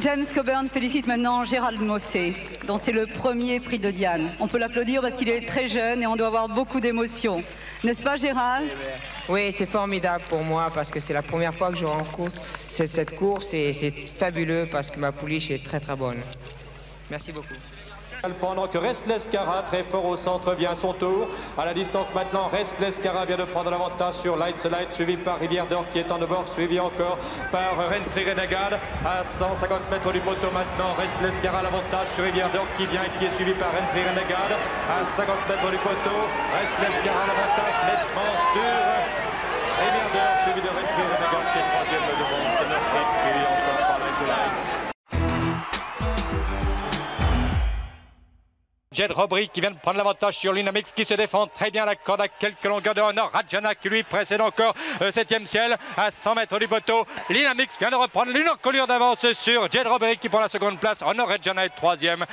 James Coburn félicite maintenant Gérald Mossé, dont c'est le premier prix de Diane. On peut l'applaudir parce qu'il est très jeune et on doit avoir beaucoup d'émotions. N'est-ce pas, Gérald? Oui, c'est formidable pour moi parce que c'est la première fois que je rencontre cette course et c'est fabuleux parce que ma pouliche est très très bonne. Merci beaucoup. Pendant que Restless Cara, très fort au centre, vient à son tour. À la distance maintenant, Restless Cara vient de prendre l'avantage sur Light the Light, suivi par Rivière d'Or qui est en bord, suivi encore par Rentry Renegade. À 150 mètres du poteau maintenant, Restless Cara l'avantage sur Rivière d'Or qui vient et qui est suivi par Rentry Renegade. À 50 mètres du poteau, Restless Cara l'avantage nettement sur Rivière d'Or, suivi de Rentry Renegade qui est troisième devant Summer Creek, suivi encore par Light the Light. Jed Robry qui vient de prendre l'avantage sur Linamix qui se défend très bien la corde à quelques longueurs de Honor. Rajana qui lui précède encore 7e ciel à 100 mètres du poteau. Linamix vient de reprendre une encolure d'avance sur Jed Robry qui prend la seconde place. Honor Rajana est troisième.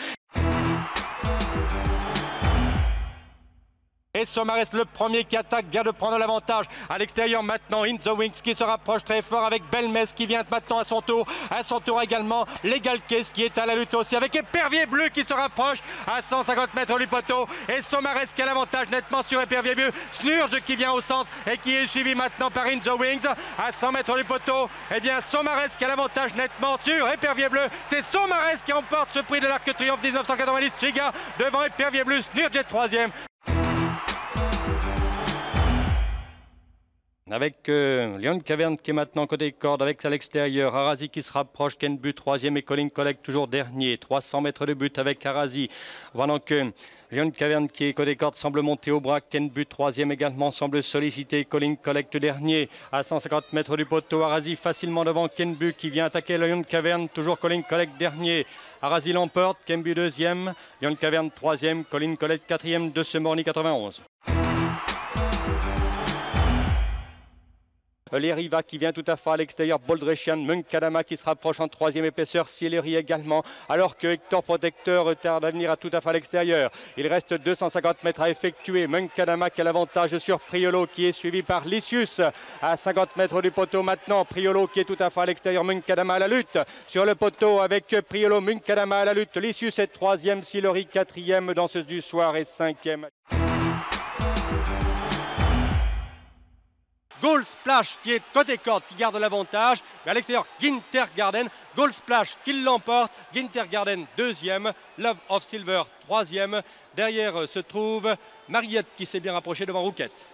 Et Somares, le premier qui attaque, vient de prendre l'avantage. À l'extérieur maintenant, In the Wings qui se rapproche très fort avec Belmes qui vient maintenant à son tour. À son tour également, Legal Case qui est à la lutte aussi avec Épervier Bleu qui se rapproche à 150 mètres du poteau. Et Somares qui a l'avantage nettement sur Épervier Bleu. Snurge qui vient au centre et qui est suivi maintenant par In the Wings à 100 mètres du poteau. Eh bien, Somares qui a l'avantage nettement sur Épervier Bleu. C'est Somares qui remporte ce prix de l'Arc de Triomphe 1990. Chiga devant Épervier Bleu. Snurge est troisième. Avec Leon Cavern qui est maintenant côté corde avec à l'extérieur. Arazi qui se rapproche, Ken But troisième et Colin Collect toujours dernier. 300 mètres de but avec Arazi. Voilà que Leon Cavern qui est côté corde semble monter au bras. Ken But troisième également semble solliciter. Colin Collect dernier à 150 mètres du poteau. Arazi facilement devant Ken But qui vient attaquer Leon Cavern. Toujours Colin Collect dernier. Arazi l'emporte. Ken But deuxième. Leon Cavern troisième. Colin Collect quatrième de ce Morny 91. Les Riva qui vient tout à fait à l'extérieur, Boldrechian, Munkadama qui se rapproche en troisième épaisseur, Sieleri également, alors que Hector Protecteur tarde à venir à tout à fait à l'extérieur. Il reste 250 mètres à effectuer. Munkadama qui a l'avantage sur Priolo qui est suivi par Lysius à 50 mètres du poteau maintenant. Priolo qui est tout à fait à l'extérieur, Munkadama à la lutte sur le poteau avec Priolo, Munkadama à la lutte. Lysius est troisième, Sieleri quatrième, danseuse du soir et cinquième. Gold Splash qui est côté corde qui garde l'avantage. Mais à l'extérieur, Ginter Garden. Gold Splash qui l'emporte. Ginter Garden deuxième. Love of Silver troisième. Derrière se trouve Mariette qui s'est bien rapprochée devant Rouquette.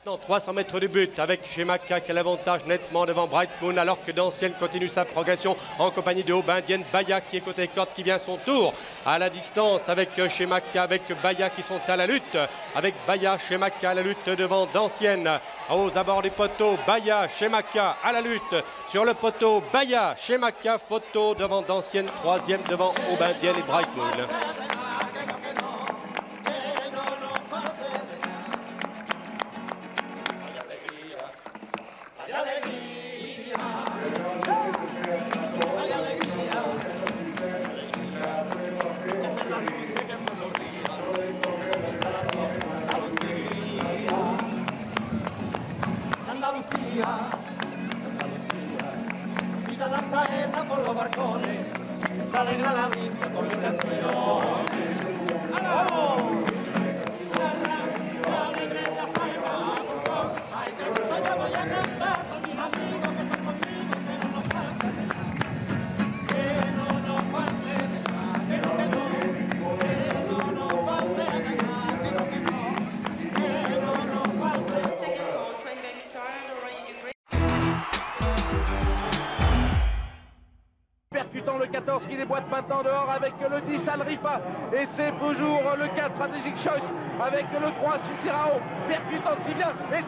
300 mètres de but avec Shemaka qui a l'avantage nettement devant Bright Moon alors que Dancienne continue sa progression en compagnie de Aubindienne. Baya qui est côté corde qui vient à son tour à la distance avec Shemaka, avec Baya qui sont à la lutte. Avec Baya, Shemaka à la lutte devant Dancienne. Aux abords du poteau, Baya, Shemaka à la lutte. Sur le poteau, Baya, Shemaka, photo devant Dancienne, troisième devant Aubindienne et Bright Moon. Y da la saeta con los barcones, salen a la brisa con vibración. ¡Vamos! Percutant le 14 qui déboîte maintenant dehors avec le 10 Alrifa et c'est toujours le 4 Strategic Choice avec le 3 Cicirao percutant qui vient et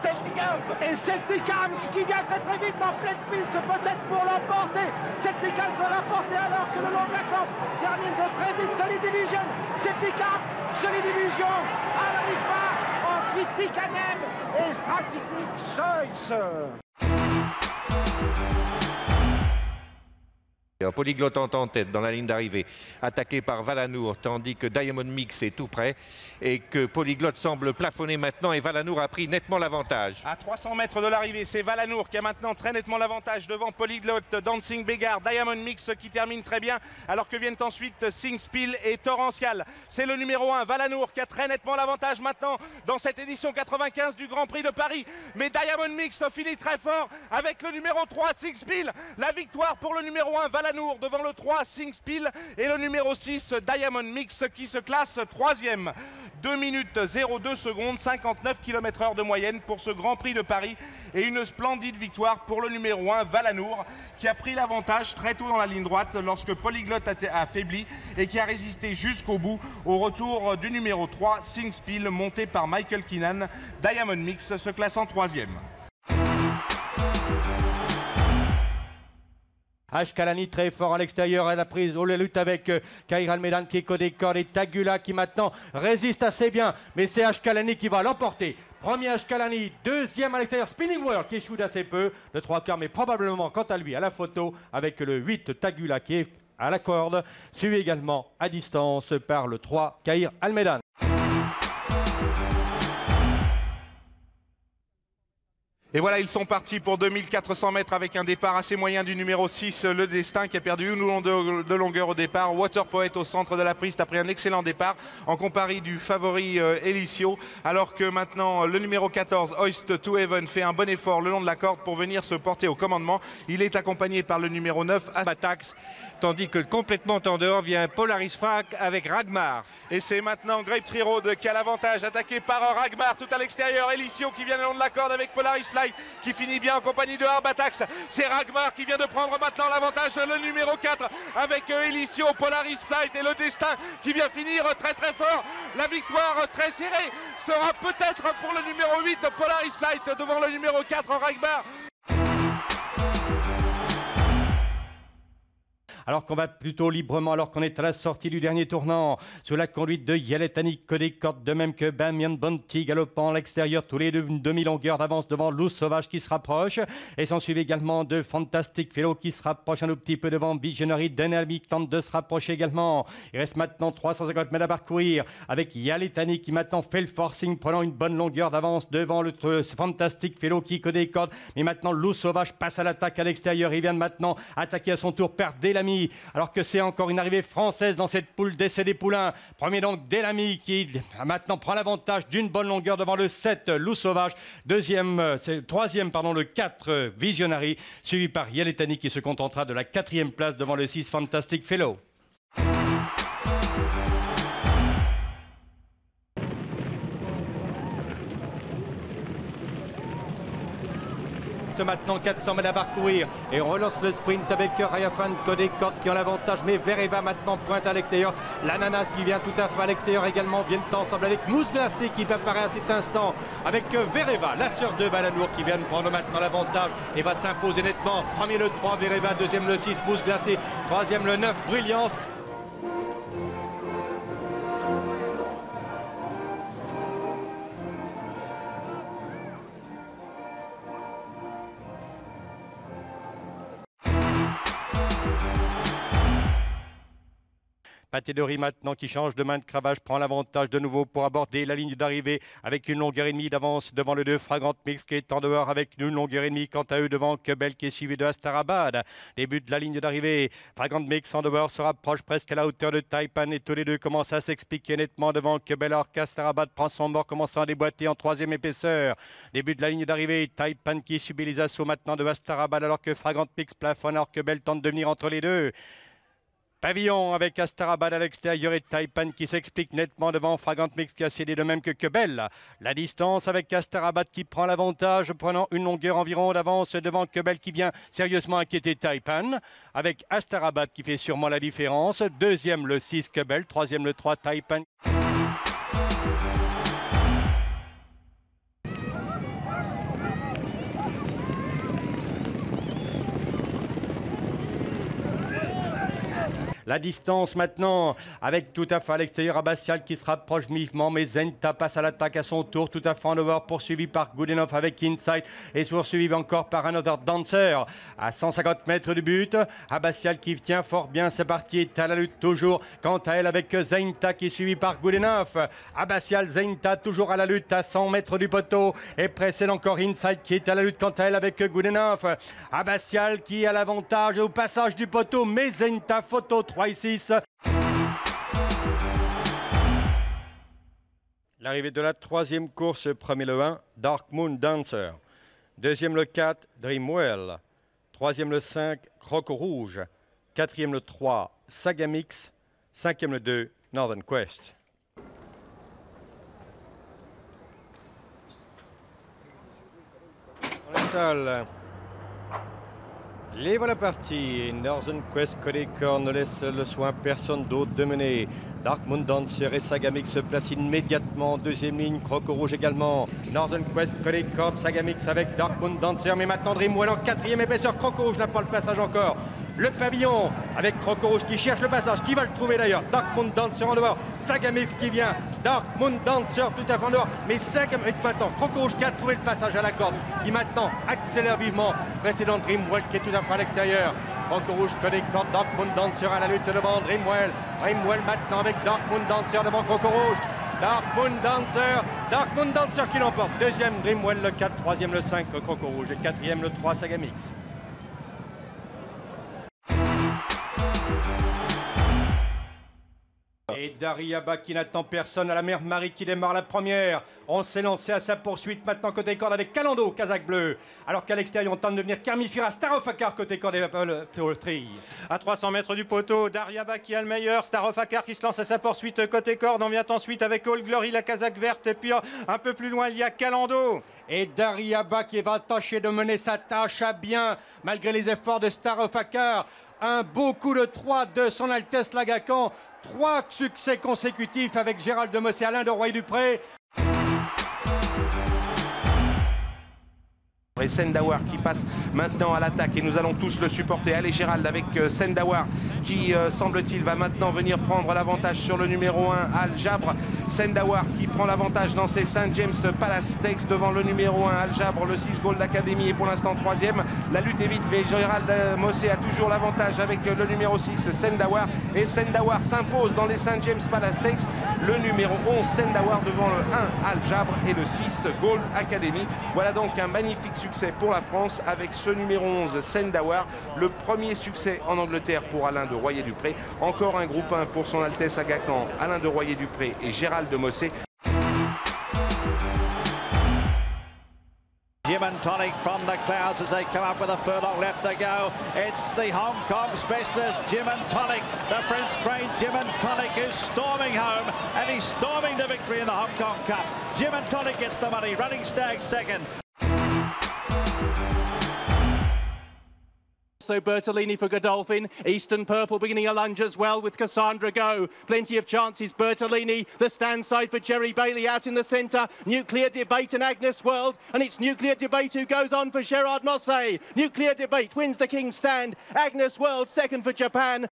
Celtic Arms qui vient très très vite en pleine piste peut-être pour l'emporter. Celtic Arms va l'emporter alors que le long de la corde termine de très vite Solid Illusion. Celtic Arms, Solid Illusion, Alrifa, ensuite Tikanem et Strategic Choice. Polyglotte en tête dans la ligne d'arrivée, attaqué par Valanour, tandis que Diamond Mix est tout près et que Polyglotte semble plafonner maintenant et Valanour a pris nettement l'avantage. À 300 mètres de l'arrivée, c'est Valanour qui a maintenant très nettement l'avantage devant Polyglotte, Dancing Beggar, Diamond Mix qui termine très bien, alors que viennent ensuite Singspiel et Torrential. C'est le numéro 1, Valanour, qui a très nettement l'avantage maintenant dans cette édition 95 du Grand Prix de Paris. Mais Diamond Mix finit très fort avec le numéro 3, Singspiel. La victoire pour le numéro 1, Valanour, devant le 3 Singspiel et le numéro 6 Diamond Mix qui se classe 3e. 2 minutes 02 secondes, 59 km/h de moyenne pour ce Grand Prix de Paris et une splendide victoire pour le numéro 1 Valanour qui a pris l'avantage très tôt dans la ligne droite lorsque Polyglotte a affaibli et qui a résisté jusqu'au bout au retour du numéro 3 Singspiel monté par Michael Keenan. Diamond Mix se classant 3e. Ashkalani très fort à l'extérieur, elle a pris la lutte avec Kair Almeida qui est côté corde et Tagula qui maintenant résiste assez bien, mais c'est Ashkalani qui va l'emporter. Premier Ashkalani, deuxième à l'extérieur, Spinning World qui échoue d'assez peu, le 3/4 mais probablement quant à lui à la photo avec le 8 Tagula qui est à la corde, suivi également à distance par le 3 Kair Almeida. Et voilà, ils sont partis pour 2400 mètres avec un départ assez moyen du numéro 6, Le Destin, qui a perdu une de longueur au départ. Water Poet au centre de la piste a pris un excellent départ en compagnie du favori Elicio, alors que maintenant le numéro 14, Hoist to Heaven, fait un bon effort le long de la corde pour venir se porter au commandement. Il est accompagné par le numéro 9, Batax, tandis que complètement en dehors vient Polaris Frac avec Ragmar. Et c'est maintenant Grape Tree Road qui a l'avantage, attaqué par Ragmar tout à l'extérieur. Elicio qui vient le long de la corde avec Polaris Flight qui finit bien en compagnie de Arbatax. C'est Ragmar qui vient de prendre maintenant l'avantage, le numéro 4 avec Elicio, Polaris Flight et Le Destin qui vient finir très très fort. La victoire très serrée sera peut-être pour le numéro 8 Polaris Flight devant le numéro 4 Ragmar. Alors qu'on va plutôt librement, alors qu'on est à la sortie du dernier tournant, sous la conduite de Yeletani côté corde, de même que Bamian Bonti galopant à l'extérieur, tous les deux une demi-longueur d'avance devant Loup Sauvage qui se rapproche, et s'en suit également de Fantastic Fellow qui se rapproche un tout petit peu devant Visionary. Dynamic tente de se rapprocher également. Il reste maintenant 350 mètres à parcourir avec Yeletani qui maintenant fait le forcing, prenant une bonne longueur d'avance devant le Fantastic Fellow qui côté corde, mais maintenant Loup Sauvage passe à l'attaque à l'extérieur. Il vient de maintenant attaquer à son tour par Delamy, alors que c'est encore une arrivée française dans cette poule d'essai des poulains. Premier donc Delamy qui maintenant prend l'avantage d'une bonne longueur devant le 7 Loup Sauvage, troisième le 4 Visionary, suivi par Yeletani qui se contentera de la 4e place devant le 6 Fantastic Fellow. Maintenant 400 mètres à parcourir et on relance le sprint avec Rayafan côté corde qui ont l'avantage, mais Vereva maintenant pointe à l'extérieur. L'Ananas qui vient tout à fait à l'extérieur également viennent ensemble avec Mousse Glacée qui apparaît à cet instant avec Vereva, la sœur de Valanour qui vient de prendre maintenant l'avantage et va s'imposer nettement. Premier le 3 Vereva, deuxième le 6 Mousse Glacée, troisième le 9 Brilliance. Patédorie maintenant qui change de main de cravache prend l'avantage de nouveau pour aborder la ligne d'arrivée avec une longueur et demie d'avance devant le 2 Fragrant Mix qui est en dehors avec une longueur et demie quant à eux devant Quebel qui est suivi de Astarabad. Début de la ligne d'arrivée, Fragrant Mix en dehors se rapproche presque à la hauteur de Taipan et tous les deux commencent à s'expliquer nettement devant Quebel alors qu'Astarabad prend son bord commençant à déboîter en 3e épaisseur. Début de la ligne d'arrivée, Taipan qui subit les assauts maintenant de Astarabad alors que Fragrant Mix plafonne alors que Quebel tente de venir entre les deux. Pavillon avec Astarabad à l'extérieur et Taipan qui s'explique nettement devant Fragrant Mix qui a cédé de même que Quebel. La distance avec Astarabad qui prend l'avantage, prenant une longueur environ d'avance devant Quebel qui vient sérieusement inquiéter Taipan. Avec Astarabad qui fait sûrement la différence. Deuxième le 6 Quebel, troisième le 3 Taipan. La distance maintenant avec tout à fait à l'extérieur Abbatial qui se rapproche vivement, mais Zenta passe à l'attaque à son tour, tout à fait en over, poursuivi par Good Enough avec Inside et poursuivi encore par Another Dancer à 150 mètres du but. Abbatial qui tient fort bien, c'est parti, est à la lutte toujours. Quant à elle avec Zenta qui est suivi par Good Enough. Abbatial, Zenta toujours à la lutte à 100 mètres du poteau et précède encore Inside qui est à la lutte quant à elle avec Good Enough. Abbatial qui a l'avantage au passage du poteau, mais Zenta photo 3 et 6. L'arrivée de la troisième course, premier le 1, Dark Moon Dancer. Deuxième le 4, Dreamwell. Troisième le 5, Croco Rouge. Quatrième le 3, Sagamix. Cinquième le 2, Northern Quest. On installe. Les voilà partis. Northern Quest Codecor ne laisse le soin personne d'autre de mener. Dark Moon Dancer et Sagamix se placent immédiatement en deuxième ligne. Croco Rouge également. Northern Quest Codecor, Sagamix avec Dark Moon Dancer. Mais maintenant Dreamwell en quatrième épaisseur. Croco Rouge n'a pas le passage encore. Le pavillon avec Croco Rouge qui cherche le passage. Qui va le trouver d'ailleurs? Dark Moon Dancer en dehors. Sagamix qui vient. Dark Moon Dancer tout à fait en dehors. Mais Sagamix maintenant. Croco Rouge qui a trouvé le passage à la corde. Qui maintenant accélère vivement. Précédent Dreamwell qui est tout à fait à l'extérieur. Croco Rouge connectant Dark Moon Dancer à la lutte devant Dreamwell. Dreamwell maintenant avec Dark Moon Dancer devant Croco Rouge. Dark Moon Dancer qui l'emporte. Deuxième Dreamwell le 4, troisième le 5 Croco Rouge et quatrième le 3 Sagamix. Et Dariaba qui n'attend personne à la Mère Marie qui démarre la première. On s'est lancé à sa poursuite maintenant côté corde avec Calando, Kazakh bleu. Alors qu'à l'extérieur on tente de venir Kermifira, Starofakar côté corde et Tri. À 300 mètres du poteau, Dariaba qui a le meilleur. Starofakar qui se lance à sa poursuite côté corde. On vient ensuite avec All Glory, la Kazakh verte. Et puis un peu plus loin il y a Calando. Et Dariaba qui va tâcher de mener sa tâche à bien malgré les efforts de Starofakar. Un beau coup de 3 de son Altesse Lagacan. 3 succès consécutifs avec Gérald de Mossé, Alain de Roy-Dupré. Et Sendawar qui passe maintenant à l'attaque et nous allons tous le supporter. Allez Gérald avec Sendawar qui semble-t-il va maintenant venir prendre l'avantage sur le numéro 1 Al Jabre. Sendawar qui prend l'avantage dans ses St. James Palace Stakes devant le numéro 1 Al Jabre, le 6 Gold Academy est pour l'instant troisième. La lutte est vite mais Gérald Mossé a toujours l'avantage avec le numéro 6 Sendawar et Sendawar s'impose dans les St. James Palace Stakes. Le numéro 11 Sendawar devant le 1 Al Jabre et le 6 Gold Academy. Voilà donc un magnifique succès pour la France avec ce numéro 11 Sendawar, le premier succès en Angleterre pour Alain de Royer-Dupré. Encore un groupe 1 pour son Altesse Agacan, Alain de Royer-Dupré et Gérald de Mossé. Jim and Tonic from the clouds as they come up with a furlong left to go. It's the Hong Kong specialist Jim and Tonic, the French-trained Jim and Tonic is storming home and he's storming to victory in the Hong Kong Cup. Jim and Tonic gets the money, Running Stag second. So Bertolini for Godolphin. Eastern Purple beginning a lunge as well with Cassandra Go. Plenty of chances. Bertolini, the stand side for Jerry Bailey out in the centre. Nuclear Debate and Agnes World. And it's Nuclear Debate who goes on for Gerard Mossé. Nuclear Debate wins the King's Stand. Agnes World second for Japan.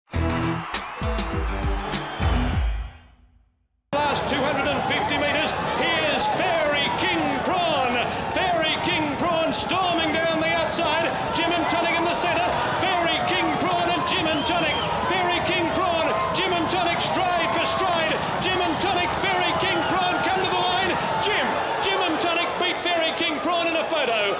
Last 250 metres. Here's Fairy King Prawn. Fairy King Prawn storming down the outside. Jim and Tonic in the centre. Fairy King Prawn and Jim and Tonic. Fairy King Prawn, Jim and Tonic stride for stride. Jim and Tonic, Fairy King Prawn come to the line. Jim and Tonic beat Fairy King Prawn in a photo.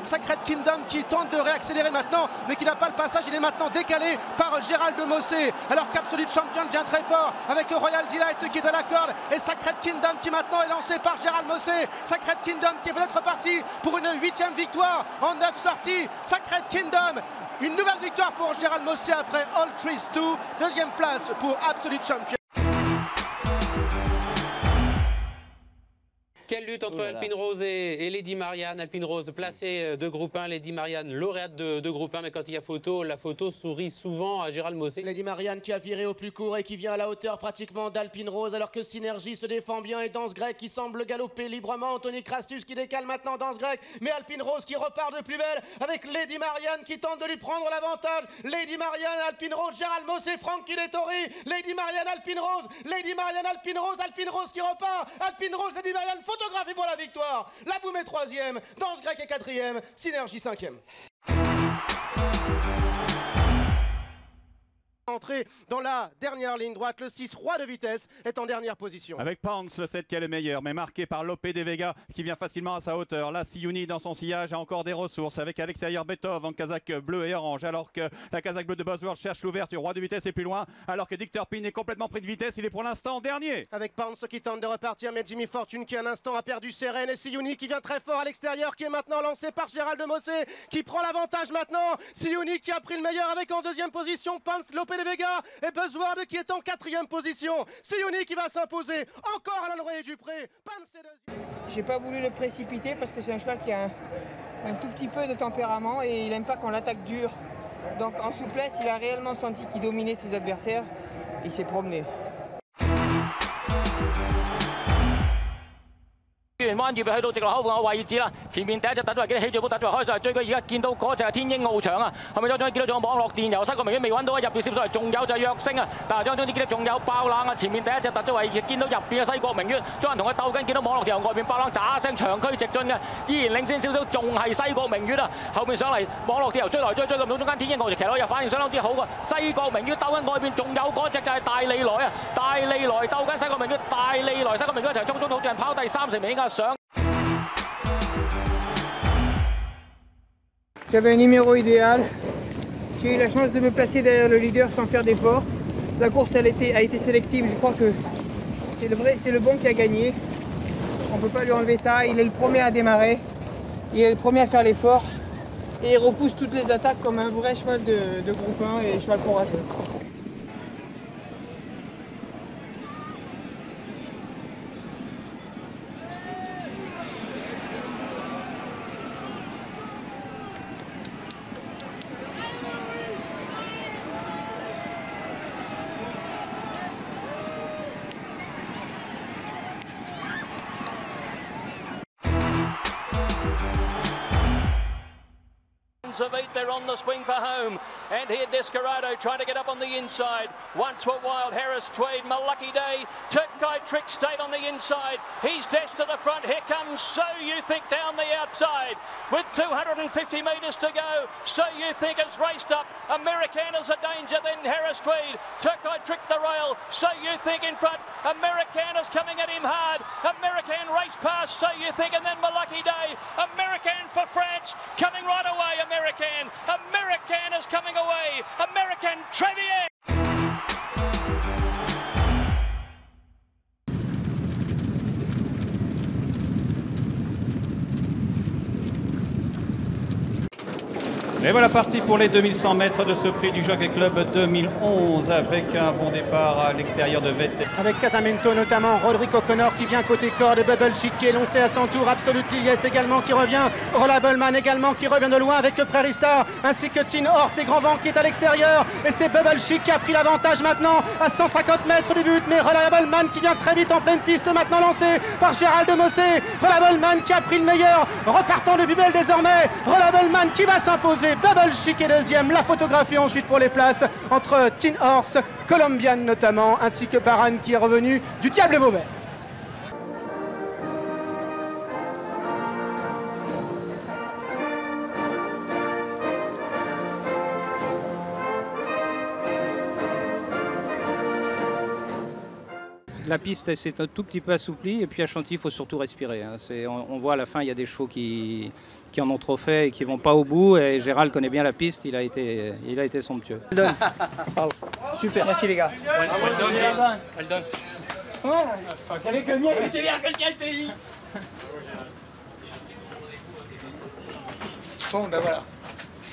Sacred Kingdom qui tente de réaccélérer maintenant mais qui n'a pas le passage, il est maintenant décalé par Gérald de Mossé alors qu'Absolute Champion vient très fort avec Royal Delight qui est à la corde et Sacred Kingdom qui maintenant est lancé par Gérald Mossé. Sacred Kingdom qui est peut-être parti pour une 8e victoire en 9 sorties. Sacred Kingdom, une nouvelle victoire pour Gérald Mossé après All Trees 2, 2e place pour Absolute Champion. Quelle lutte entre Alpine Rose et Lady Marianne. Alpine Rose placée de groupe 1, Lady Marianne lauréate de groupe 1, mais quand il y a photo, la photo sourit souvent à Gérald Mossé. Lady Marianne qui a viré au plus court et qui vient à la hauteur pratiquement d'Alpine Rose, alors que Synergie se défend bien et Danse Grecque qui semble galoper librement. Anthony Crassus qui décale maintenant Danse Grecque, mais Alpine Rose qui repart de plus belle avec Lady Marianne qui tente de lui prendre l'avantage. Lady Marianne, Alpine Rose, Gérald Mossé, Francky Dettori, Lady Marianne, Alpine Rose, Lady Marianne, Alpine Rose qui repart, Alpine Rose, Lady Marianne, photographie pour la victoire. La Boum est 3e, Danse Grecque est 4e, Synergie 5e. Entré dans la dernière ligne droite, le 6 Roi de vitesse est en dernière position. Avec Panks, le 7 qui est le meilleur, mais marqué par Lope de Vega qui vient facilement à sa hauteur. Là, Siuni dans son sillage a encore des ressources avec à l'extérieur Betov en casaque bleu et orange, alors que la casaque bleue de Bosworth cherche l'ouverture. Roi de vitesse est plus loin, alors que Dick Turpin est complètement pris de vitesse. Il est pour l'instant dernier. Avec Panks qui tente de repartir, mais Jimmy Fortune qui à l'instant a perdu ses rênes et Siuni qui vient très fort à l'extérieur, qui est maintenant lancé par Gérald Mossé qui prend l'avantage maintenant. Siuni qui a pris le meilleur avec en 2e position Panks, Lope de Vega et Buzzword qui est en 4e position. Siuni qui va s'imposer encore à l'André Dupré. J'ai pas voulu le précipiter parce que c'est un cheval qui a un tout petit peu de tempérament et il aime pas quand l'attaque dure. Donc en souplesse, il a réellement senti qu'il dominait ses adversaires et il s'est promené. 完彎預備去到直落口款嘅位置啦，前面第一隻突咗嚟，記得起住波突咗嚟開上嚟追佢，而家見到嗰隻係天鷹翱翔啊，後面張見到仲有網絡電由西國明未揾到啊，入邊攝上嚟，仲有就係躍升啊，但係張見到仲有爆冷啊，前面第一隻突咗嚟，亦見到入邊嘅西國明月，張人同佢鬥緊，見到網絡電由外邊爆冷，喳聲長驅直進嘅，依然領先少少，仲係西國明月啊，後面上嚟網絡電由追來追唔到，中間天鷹翱翔騎落又反應相當之好啊，西國明月鬥緊外邊，仲有嗰隻就係大利來啊，大利來鬥緊西國明月，大利來西國明月一齊衝中好似人跑第3成名應該上。 J'avais un numéro idéal, j'ai eu la chance de me placer derrière le leader sans faire d'effort. La course a été sélective, je crois que c'est le bon qui a gagné. On ne peut pas lui enlever ça, il est le premier à démarrer, il est le premier à faire l'effort et il repousse toutes les attaques comme un vrai cheval de groupe 1 et cheval courageux. Of 8, they're on the swing for home. And here Descarado trying to get up on the inside. Once were Wild, Harris Tweed, Malucky Day, Turkey Trick stayed on the inside. He's dashed to the front. Here comes So You Think down the outside. With 250 metres to go, So You Think has raced up. Americana's a danger, then Harris Tweed. Turkey Trick the rail. So You Think in front. Americana's coming at him hard. American race past So You Think, and then Malucky Day. American for France coming right away. American is coming away. American Trevier. Et voilà parti pour les 2100 mètres de ce prix du Jockey Club 2011 avec un bon départ à l'extérieur de Vettel. Avec Casamento notamment, Roderick O'Connor qui vient côté corde, Bubble Chic qui est lancé à son tour, Absolutely Yes également qui revient, Rolable Man également qui revient de loin avec Prairie Star, ainsi que Tin Horse et Grand Vent qui est à l'extérieur, et c'est Bubble Chic qui a pris l'avantage maintenant à 150 mètres du but, mais Rolable Man qui vient très vite en pleine piste maintenant lancé par Gérald Mossé, Rolable Man qui a pris le meilleur, repartant de plus belle désormais, Rolable Man qui va s'imposer. Bubble Chic est deuxième, la photographie ensuite pour les places entre Tin Horse, Colombian notamment, ainsi que Baran qui est revenu du Diable Vauvert. La piste s'est un tout petit peu assouplie et puis à Chantilly il faut surtout respirer. Hein. On voit à la fin il y a des chevaux qui en ont trop fait et qui ne vont pas au bout et Gérald connaît bien la piste, il a été somptueux. Super, merci les gars. Well done. Vous savez que le mien il était bien que le tien, je te l'ai dit. Bon ben voilà.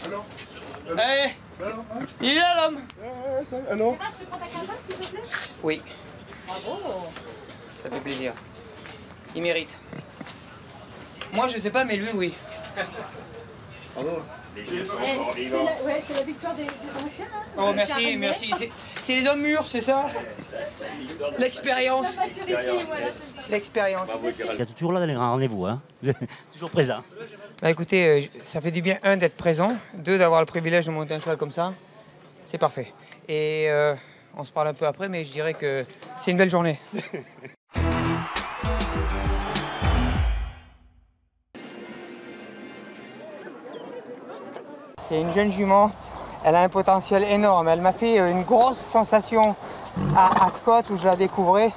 Alors il est là l'homme. Non. Je te prends ta caravane s'il te plaît. Oui. Bravo. Ça fait plaisir. Il mérite. Moi, je sais pas, mais lui, oui. Bravo. C'est la victoire des anciens. Hein, oh, merci, merci. C'est les hommes mûrs, c'est ça? L'expérience. L'expérience. Vous êtes toujours là dans les grands rendez-vous, hein? Vous êtes toujours présent. Bah, écoutez, ça fait du bien, 1, d'être présent, 2, d'avoir le privilège de monter un cheval comme ça. C'est parfait. Et on se parle un peu après, mais je dirais que c'est une belle journée. C'est une jeune jument, elle a un potentiel énorme. Elle m'a fait une grosse sensation à Scott où je la découvrais.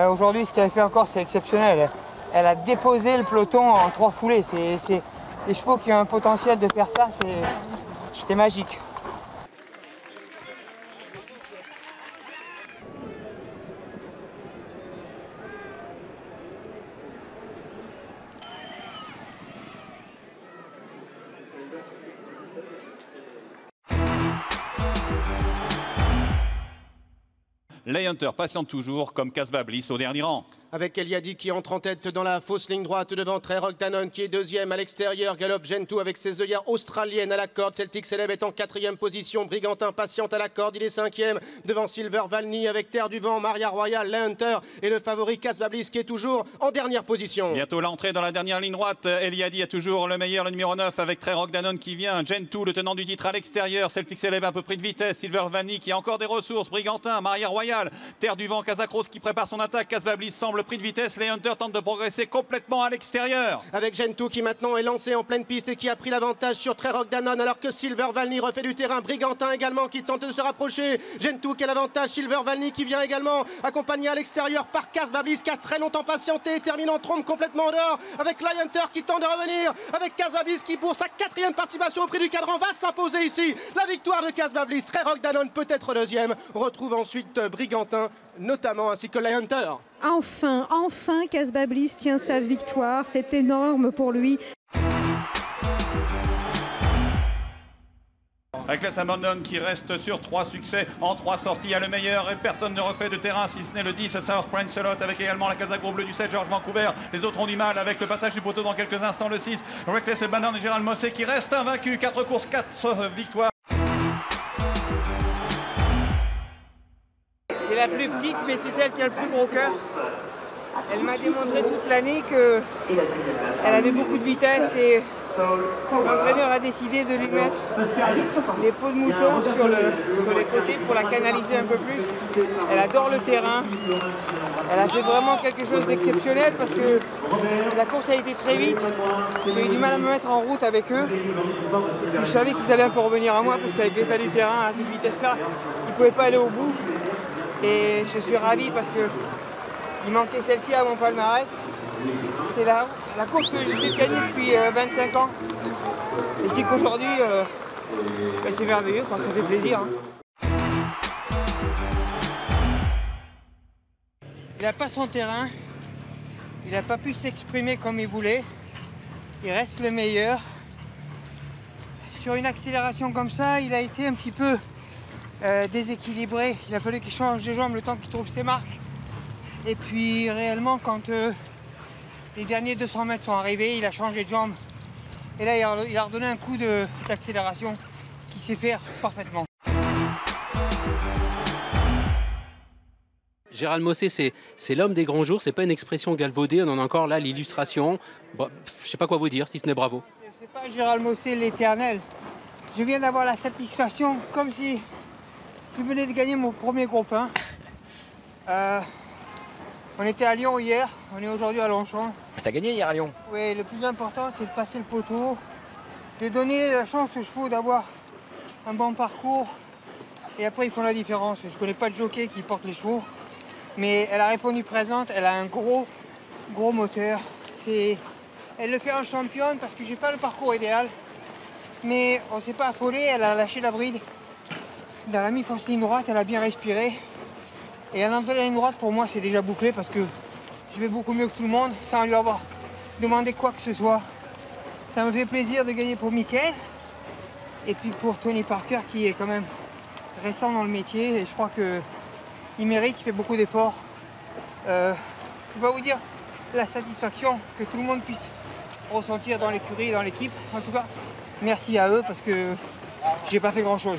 Aujourd'hui, ce qu'elle fait encore, c'est exceptionnel. Elle a déposé le peloton en 3 foulées. Les chevaux qui ont un potentiel de faire ça, c'est magique. Les Hunter patientent toujours comme Casbah Bliss au dernier rang. Avec Eliadi qui entre en tête dans la fausse ligne droite devant Treyrock Danone qui est deuxième à l'extérieur. Galope Gentoo avec ses œillères australiennes à la corde. Celtic Celeb est en 4e position. Brigantin patiente à la corde, il est 5e devant Silver Valny avec Terre du Vent, Maria Royal, Les Hunter et le favori Casbah Bliss qui est toujours en dernière position. Bientôt l'entrée dans la dernière ligne droite. Eliadi a toujours le meilleur, le numéro 9 avec Treyrock Danone qui vient. Gentoo, le tenant du titre à l'extérieur. Celtic Celeb un peu pris de vitesse. Silver Valny qui a encore des ressources. Brigantin, Maria Royal, Terre du Vent, Casacros qui prépare son attaque. Casbah Bliss semble pris de vitesse. Les Hunter tente de progresser complètement à l'extérieur. Avec Gentoo qui maintenant est lancé en pleine piste et qui a pris l'avantage sur Treyrock Danone alors que Silver Valny refait du terrain. Brigantin également qui tente de se rapprocher. Gentoo qui a l'avantage. Silver Valny qui vient également accompagné à l'extérieur par Casbah Bliss qui a très longtemps patienté et termine en trompe complètement dehors avec Les Hunter qui tente de revenir avec Casbah Bliss qui pour sa 4e participation au prix du cadran va s'imposer ici. La victoire de Casbah Bliss. Treyrock Danone peut être deuxième. Retrouve ensuite Brigantin notamment ainsi que Les Hunter. Enfin, Casbah Bliss tient sa victoire. C'est énorme pour lui. Avec les Abandon qui reste sur 3 succès en 3 sorties à le meilleur et personne ne refait de terrain si ce n'est le 10 South Princelot avec également la Casa Gros Bleu du 7 George Vancouver. Les autres ont du mal avec le passage du poteau dans quelques instants. Le 6 Reckless Abandon et Gérald Mossé qui reste invaincu. 4 courses, 4 victoires. C'est la plus petite, mais c'est celle qui a le plus gros cœur. Elle m'a démontré toute l'année qu'elle avait beaucoup de vitesse et l'entraîneur a décidé de lui mettre les peaux de mouton sur les côtés pour la canaliser un peu plus. Elle adore le terrain. Elle a fait vraiment quelque chose d'exceptionnel parce que la course a été très vite. J'ai eu du mal à me mettre en route avec eux. Et puis je savais qu'ils allaient un peu revenir à moi parce qu'avec l'état du terrain à cette vitesse-là, ils ne pouvaient pas aller au bout. Et je suis ravi parce qu'il manquait celle-ci à mon palmarès. C'est la course que j'essaie de gagner depuis 25 ans. Et je dis qu'aujourd'hui, c'est merveilleux, ça fait plaisir. Hein. Il n'a pas son terrain, il n'a pas pu s'exprimer comme il voulait. Il reste le meilleur. Sur une accélération comme ça, il a été un petit peu déséquilibré. Il a fallu qu'il change de jambes le temps qu'il trouve ses marques. Et puis réellement, quand les derniers 200 mètres sont arrivés, il a changé de jambe. Et là, il a redonné un coup d'accélération qui sait faire parfaitement. Gérald Mossé, c'est l'homme des grands jours, c'est pas une expression galvaudée, on en a encore là l'illustration. Bon, je sais pas quoi vous dire, si ce n'est bravo. C'est pas Gérald Mossé l'éternel. Je viens d'avoir la satisfaction, comme si je venais de gagner mon premier groupe 1. On était à Lyon hier, on est aujourd'hui à Longchamp. T'as gagné hier à Lyon? Oui, le plus important c'est de passer le poteau, de donner la chance aux chevaux d'avoir un bon parcours. Et après ils font la différence. Je ne connais pas de jockey qui porte les chevaux, mais elle a répondu présente, elle a un gros moteur. Elle le fait en championne parce que j'ai pas le parcours idéal. Mais on ne s'est pas affolé, elle a lâché la bride. Dans la mi-fausse ligne droite, elle a bien respiré. Et à l'entrée de la ligne droite, pour moi, c'est déjà bouclé parce que je vais beaucoup mieux que tout le monde sans lui avoir demandé quoi que ce soit. Ça me fait plaisir de gagner pour Mickaël et puis pour Tony Parker qui est quand même récent dans le métier et je crois qu'il mérite, il fait beaucoup d'efforts. Je vais vous dire la satisfaction que tout le monde puisse ressentir dans l'écurie et dans l'équipe. En tout cas, merci à eux parce que j'ai pas fait grand chose.